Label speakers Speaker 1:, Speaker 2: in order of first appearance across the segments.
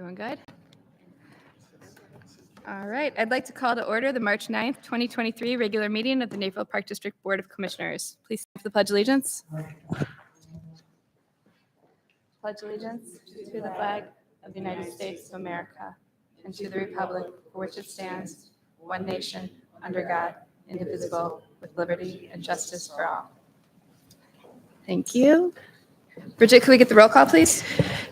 Speaker 1: Everyone good? All right. I'd like to call to order the March 9th, 2023 regular meeting of the Naperville Park District Board of Commissioners. Please stand for the Pledge of Allegiance. Pledge allegiance to the flag of the United States of America and to the republic for which it stands, one nation, under God, indivisible, with liberty and justice for all. Thank you. Bridget, can we get the roll call, please?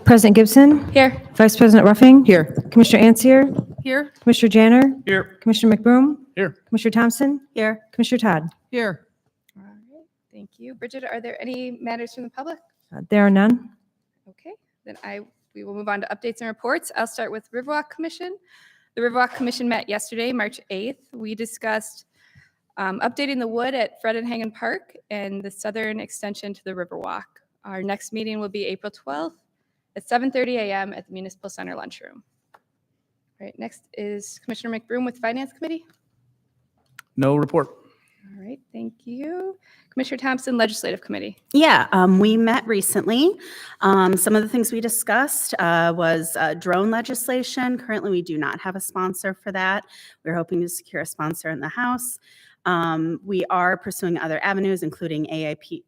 Speaker 2: President Gibson.
Speaker 1: Here.
Speaker 2: Vice President Ruffing.
Speaker 3: Here.
Speaker 2: Commissioner Ansier.
Speaker 1: Here.
Speaker 2: Commissioner Janner.
Speaker 3: Here.
Speaker 2: Commissioner McBroom.
Speaker 3: Here.
Speaker 2: Commissioner Thompson.
Speaker 1: Here.
Speaker 2: Commissioner Todd.
Speaker 3: Here.
Speaker 1: All right. Thank you. Bridget, are there any matters from the public?
Speaker 2: There are none.
Speaker 1: Okay, then we will move on to updates and reports. I'll start with Riverwalk Commission. The Riverwalk Commission met yesterday, March 8th. We discussed updating the wood at Fred and Hagen Park and the southern extension to the Riverwalk. Our next meeting will be April 12th at 7:30 a.m. at the Municipal Center lunchroom. All right, next is Commissioner McBroom with Finance Committee.
Speaker 3: No report.
Speaker 1: All right, thank you. Commissioner Thompson, Legislative Committee.
Speaker 4: Yeah, we met recently. Some of the things we discussed was drone legislation. Currently, we do not have a sponsor for that. We're hoping to secure a sponsor in the House. We are pursuing other avenues, including IAPD,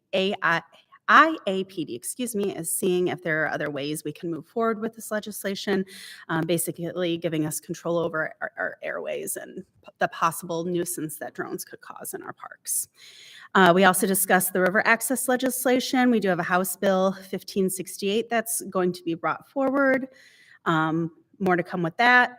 Speaker 4: is seeing if there are other ways we can move forward with this legislation, basically giving us control over our airways and the possible nuisance that drones could cause in our parks. We also discussed the river access legislation. We do have a House Bill 1568 that's going to be brought forward. More to come with that.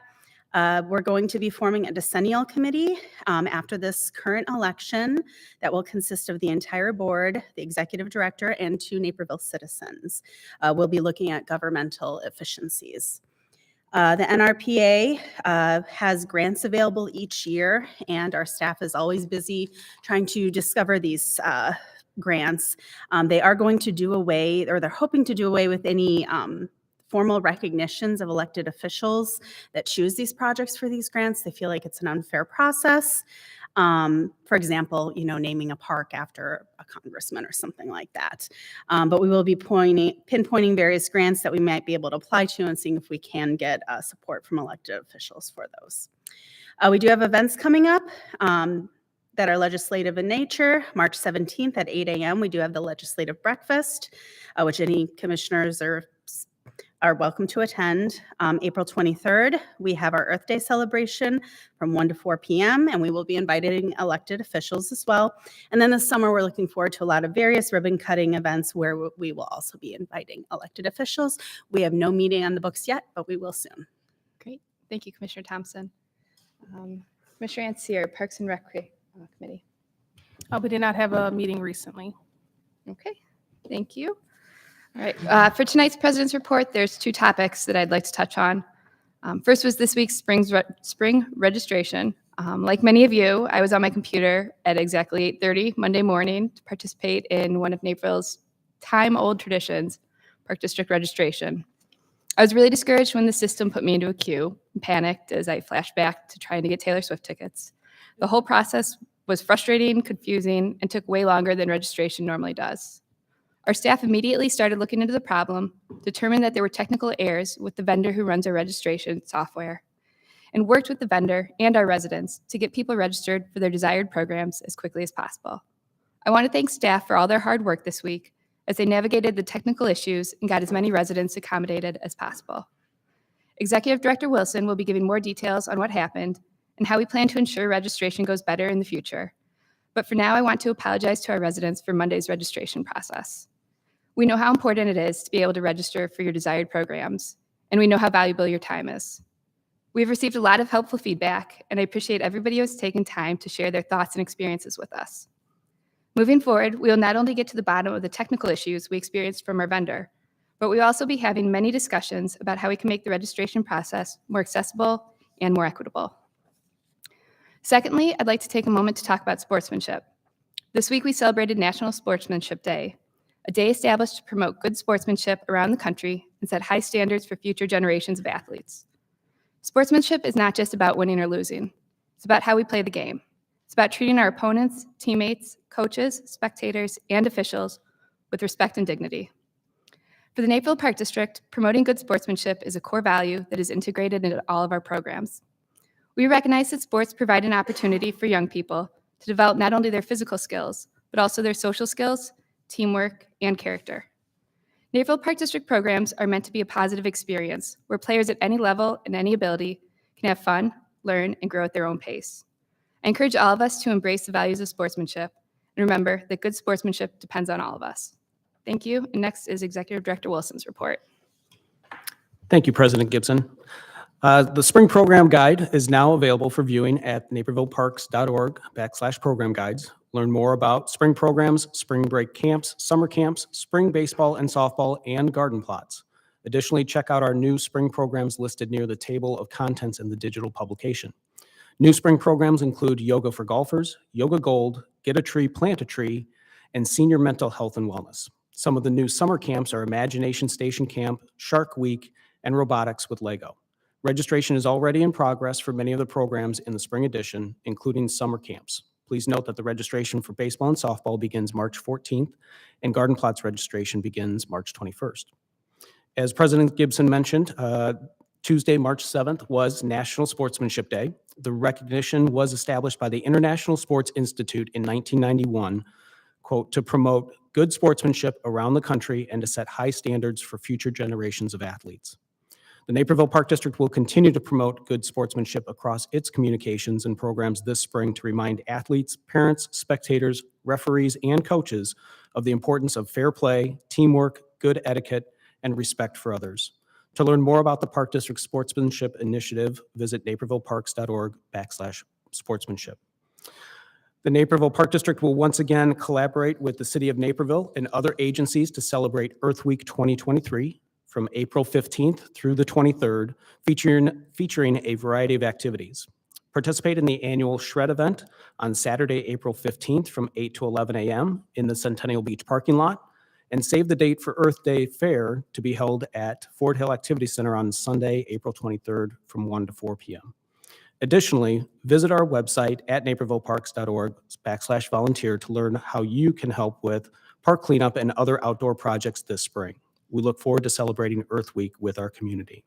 Speaker 4: We're going to be forming a decennial committee after this current election that will consist of the entire board, the executive director, and 2 Naperville citizens. We'll be looking at governmental efficiencies. The NRPA has grants available each year, and our staff is always busy trying to discover these grants. They are going to do away, or they're hoping to do away with any formal recognitions of elected officials that choose these projects for these grants. They feel like it's an unfair process. For example, naming a park after a congressman or something like that. But we will be pinpointing various grants that we might be able to apply to and seeing if we can get support from elected officials for those. We do have events coming up that are legislative in nature. March 17th at 8 a.m. we do have the legislative breakfast, which any commissioners are welcome to attend. April 23rd, we have our Earth Day celebration from 1 to 4 p.m., and we will be inviting elected officials as well. And then this summer, we're looking forward to a lot of various ribbon cutting events where we will also be inviting elected officials. We have no meeting on the books yet, but we will soon.
Speaker 1: Great. Thank you, Commissioner Thompson. Commissioner Ansier, Parks and Rec Committee.
Speaker 5: We did not have a meeting recently.
Speaker 1: Okay, thank you. All right, for tonight's President's Report, there's 2 topics that I'd like to touch on. First was this week's spring registration. Like many of you, I was on my computer at exactly 8:30 Monday morning to participate in one of Naperville's time-old traditions, Park District registration. I was really discouraged when the system put me into a queue and panicked as I flashed back to trying to get Taylor Swift tickets. The whole process was frustrating, confusing, and took way longer than registration normally does. Our staff immediately started looking into the problem, determined that there were technical errors with the vendor who runs our registration software, and worked with the vendor and our residents to get people registered for their desired programs as quickly as possible. I want to thank staff for all their hard work this week as they navigated the technical issues and got as many residents accommodated as possible. Executive Director Wilson will be giving more details on what happened and how we plan to ensure registration goes better in the future. But for now, I want to apologize to our residents for Monday's registration process. We know how important it is to be able to register for your desired programs, and we know how valuable your time is. We've received a lot of helpful feedback, and I appreciate everybody who has taken time to share their thoughts and experiences with us. Moving forward, we will not only get to the bottom of the technical issues we experienced from our vendor, but we will also be having many discussions about how we can make the registration process more accessible and more equitable. Secondly, I'd like to take a moment to talk about sportsmanship. This week, we celebrated National Sportsmanship Day, a day established to promote good sportsmanship around the country and set high standards for future generations of athletes. Sportsmanship is not just about winning or losing. It's about how we play the game. It's about treating our opponents, teammates, coaches, spectators, and officials with respect and dignity. For the Naperville Park District, promoting good sportsmanship is a core value that is integrated into all of our programs. We recognize that sports provide an opportunity for young people to develop not only their physical skills, but also their social skills, teamwork, and character. Naperville Park District programs are meant to be a positive experience where players at any level and any ability can have fun, learn, and grow at their own pace. I encourage all of us to embrace the values of sportsmanship and remember that good sportsmanship depends on all of us. Thank you. And next is Executive Director Wilson's report.
Speaker 3: Thank you, President Gibson. The spring program guide is now available for viewing at napervilleparks.org/program guides. Learn more about spring programs, spring break camps, summer camps, spring baseball and softball, and garden plots. Additionally, check out our new spring programs listed near the table of contents in the digital publication. New spring programs include Yoga for Golfers, Yoga Gold, Get a Tree, Plant a Tree, and Senior Mental Health and Wellness. Some of the new summer camps are Imagination Station Camp, Shark Week, and Robotics with Lego. Registration is already in progress for many of the programs in the spring edition, including summer camps. Please note that the registration for baseball and softball begins March 14th, and garden plots registration begins March 21st. As President Gibson mentioned, Tuesday, March 7th was National Sportsmanship Day. The recognition was established by the International Sports Institute in 1991, quote, to promote good sportsmanship around the country and to set high standards for future generations of athletes. The Naperville Park District will continue to promote good sportsmanship across its communications and programs this spring to remind athletes, parents, spectators, referees, and coaches of the importance of fair play, teamwork, good etiquette, and respect for others. To learn more about the Park District Sportsmanship Initiative, visit napervilleparks.org/sportsmanship. The Naperville Park District will once again collaborate with the City of Naperville and other agencies to celebrate Earth Week 2023 from April 15th through the 23rd, featuring a variety of activities. Participate in the annual Shred event on Saturday, April 15th from 8 to 11 a.m. in the Centennial Beach parking lot, and save the date for Earth Day Fair to be held at Fort Hill Activity Center on Sunday, April 23rd from 1 to 4 p.m. Additionally, visit our website at napervilleparks.org/volunteer to learn how you can help with park cleanup and other outdoor projects this spring. We look forward to celebrating Earth Week with our community.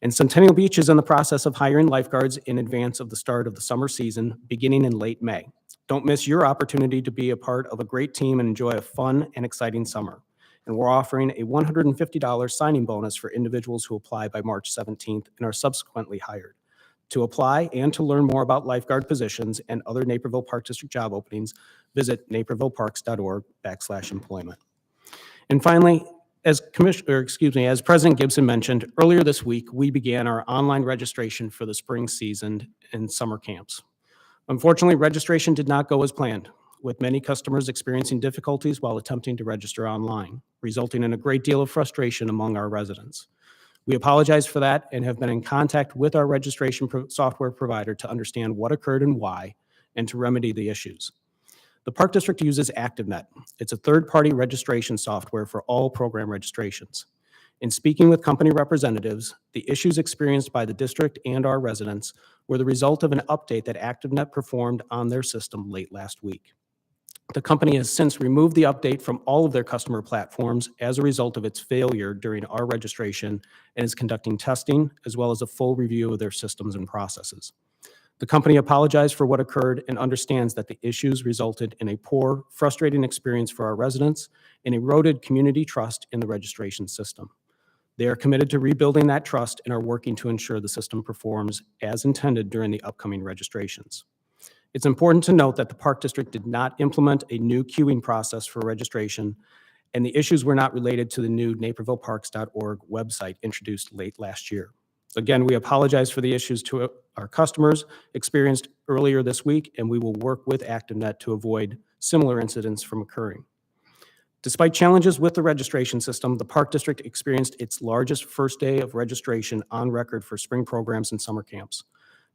Speaker 3: And Centennial Beach is in the process of hiring lifeguards in advance of the start of the summer season, beginning in late May. Don't miss your opportunity to be a part of a great team and enjoy a fun and exciting summer. And we're offering a $150 signing bonus for individuals who apply by March 17th and are subsequently hired. To apply and to learn more about lifeguard positions and other Naperville Park District job openings, visit napervilleparks.org/employment. And finally, as President Gibson mentioned, earlier this week, we began our online registration for the spring season and summer camps. Unfortunately, registration did not go as planned, with many customers experiencing difficulties while attempting to register online, resulting in a great deal of frustration among our residents. We apologize for that and have been in contact with our registration software provider to understand what occurred and why, and to remedy the issues. The Park District uses ActiveNet. It's a third-party registration software for all program registrations. In speaking with company representatives, the issues experienced by the district and our residents were the result of an update that ActiveNet performed on their system late last week. The company has since removed the update from all of their customer platforms as a result of its failure during our registration and is conducting testing as well as a full review of their systems and processes. The company apologized for what occurred and understands that the issues resulted in a poor, frustrating experience for our residents and eroded community trust in the registration system. They are committed to rebuilding that trust and are working to ensure the system performs as intended during the upcoming registrations. It's important to note that the Park District did not implement a new queuing process for registration, and the issues were not related to the new napervilleparks.org website introduced late last year. Again, we apologize for the issues to our customers experienced earlier this week, and we will work with ActiveNet to avoid similar incidents from occurring. Despite challenges with the registration system, the Park District experienced its largest first day of registration on record for spring programs and summer camps.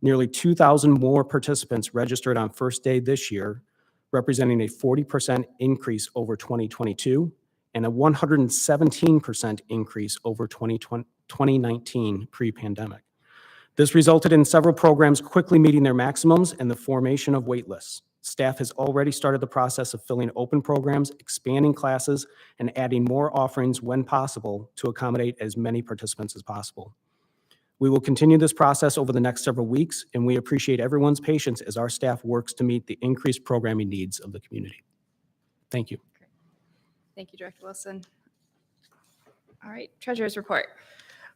Speaker 3: Nearly 2,000 more participants registered on first day this year, representing a 40% increase over 2022 and a 117% increase over 2019 pre-pandemic. This resulted in several programs quickly meeting their maximums and the formation of wait lists. Staff has already started the process of filling open programs, expanding classes, and adding more offerings when possible to accommodate as many participants as possible. We will continue this process over the next several weeks, and we appreciate everyone's patience as our staff works to meet the increased programming needs of the community. Thank you.
Speaker 1: Thank you, Director Wilson. All right, Treasurer's Report.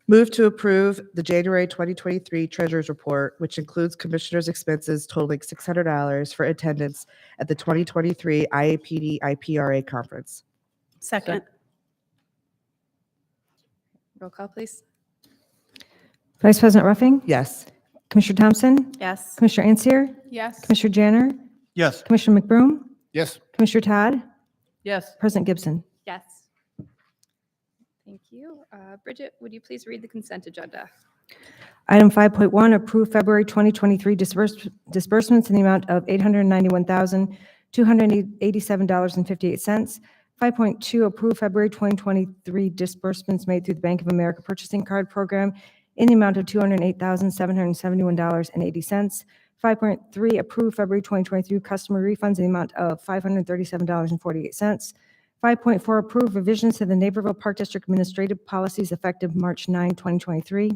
Speaker 6: Move to approve the January 2023 Treasurers Report, which includes Commissioners' expenses totaling $600 for attendance at the 2023 IAPD IPRA Conference.
Speaker 4: Second.
Speaker 1: Roll call, please.
Speaker 2: Vice President Ruffing?
Speaker 6: Yes.
Speaker 2: Commissioner Thompson?
Speaker 4: Yes.
Speaker 2: Commissioner Ansier?
Speaker 5: Yes.
Speaker 2: Commissioner Janner?
Speaker 7: Yes.
Speaker 2: Commissioner McBroom?
Speaker 7: Yes.
Speaker 2: Commissioner Todd?
Speaker 5: Yes.
Speaker 2: President Gibson?
Speaker 1: Yes. Thank you. Bridget, would you please read the consent agenda?
Speaker 2: Item 5.1, approve February 2023 disbursements in the amount of $891,287.58. 5.2, approve February 2023 disbursements made through the Bank of America Purchasing Card Program in the amount of $208,771.80. 5.3, approve February 2023 customer refunds in the amount of $537.48. 5.4, approve revisions to the Naperville Park District administrative policies effective March 9, 2023.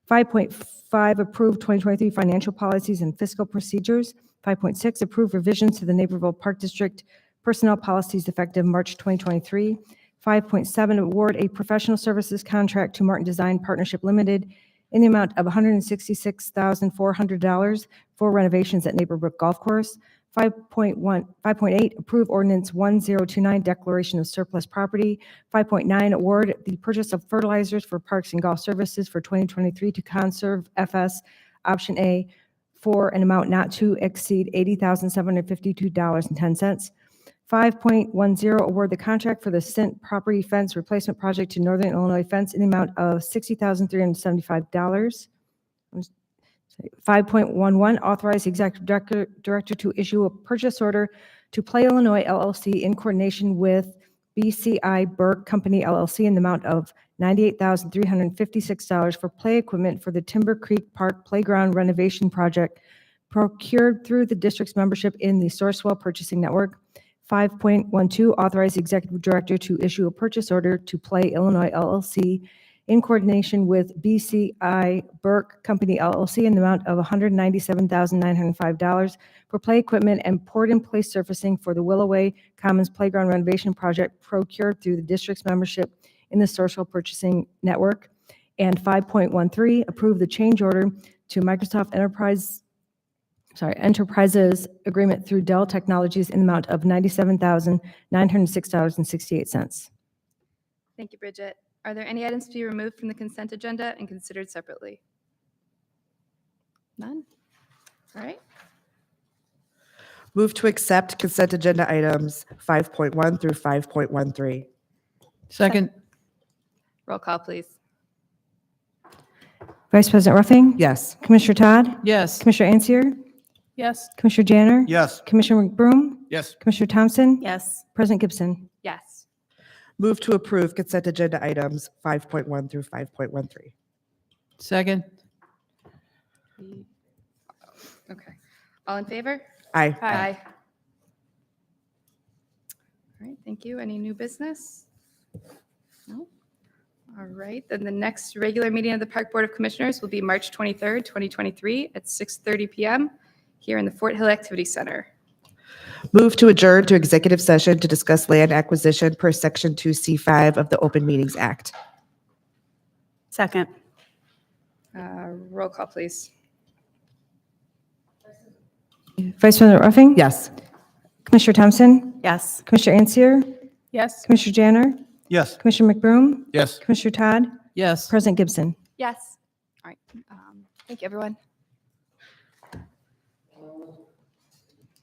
Speaker 2: 5.5, approve 2023 financial policies and fiscal procedures. 5.6, approve revisions to the Naperville Park District personnel policies effective March 2023. 5.7, award a professional services contract to Martin Design Partnership Limited in the amount of $166,400 for renovations at Naperbrook Golf Course. 5.8, approve ordinance 1029, declaration of surplus property. 5.9, award the purchase of fertilizers for parks and golf services for 2023 to Conserve FS, option A, for an amount not to exceed $80,752.10. 5.10, award the contract for the Cint property fence replacement project to Northern Illinois Fence in the amount of $60,375. 5.11, authorize the executive director to issue a purchase order to Play Illinois LLC in coordination with BCI Burke Company LLC in the amount of $98,356 for play equipment for the Timber Creek Park Playground renovation project procured through the district's membership in the Sourcewell Purchasing Network. 5.12, authorize the executive director to issue a purchase order to Play Illinois LLC in coordination with BCI Burke Company LLC in the amount of $197,905 for play equipment and poured-in-place surfacing for the Willowway Commons Playground renovation project procured through the district's membership in the Sourcewell Purchasing Network. And 5.13, approve the change order to Microsoft Enterprises agreement through Dell Technologies in the amount of $97,906.68.
Speaker 1: Thank you, Bridget. Are there any items to be removed from the consent agenda and considered separately? None? All right.
Speaker 6: Move to accept consent agenda items 5.1 through 5.13.
Speaker 5: Second.
Speaker 1: Roll call, please.
Speaker 2: Vice President Ruffing?
Speaker 6: Yes.
Speaker 2: Commissioner Todd?
Speaker 5: Yes.
Speaker 2: Commissioner Ansier?
Speaker 5: Yes.
Speaker 2: Commissioner Janner?
Speaker 7: Yes.
Speaker 2: Commissioner McBroom?
Speaker 7: Yes.
Speaker 2: Commissioner Thompson?
Speaker 4: Yes.
Speaker 2: President Gibson?
Speaker 1: Yes.
Speaker 6: Move to approve consent agenda items 5.1 through 5.13.
Speaker 5: Second.
Speaker 1: Okay. All in favor?
Speaker 6: Aye.
Speaker 1: Aye. All right, thank you. Any new business? No? All right, then the next regular meeting of the Park Board of Commissioners will be March 23rd, 2023 at 6:30 PM here in the Fort Hill Activity Center.
Speaker 6: Move to adjourn to executive session to discuss land acquisition per Section 2C5 of the Open Meetings Act.
Speaker 4: Second.
Speaker 1: Roll call, please.
Speaker 2: Vice President Ruffing?
Speaker 6: Yes.
Speaker 2: Commissioner Thompson?
Speaker 4: Yes.
Speaker 2: Commissioner Ansier?
Speaker 5: Yes.
Speaker 2: Commissioner Janner?
Speaker 7: Yes.
Speaker 2: Commissioner McBroom?
Speaker 7: Yes.
Speaker 2: Commissioner Todd?
Speaker 5: Yes.
Speaker 2: President Gibson?
Speaker 1: Yes. All right. Thank you, everyone.